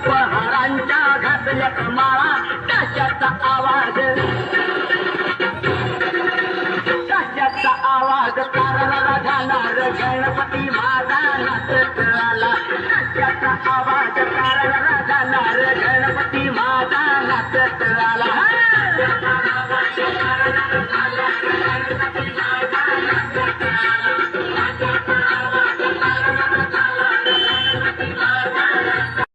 उपहारांच्या घातल्या कमाळा ताशाचा आवाज तारला जाणार गणपती माझा नाचत आला ताशाचा आवाज तारला जाणार गणपती माझा नाचत आला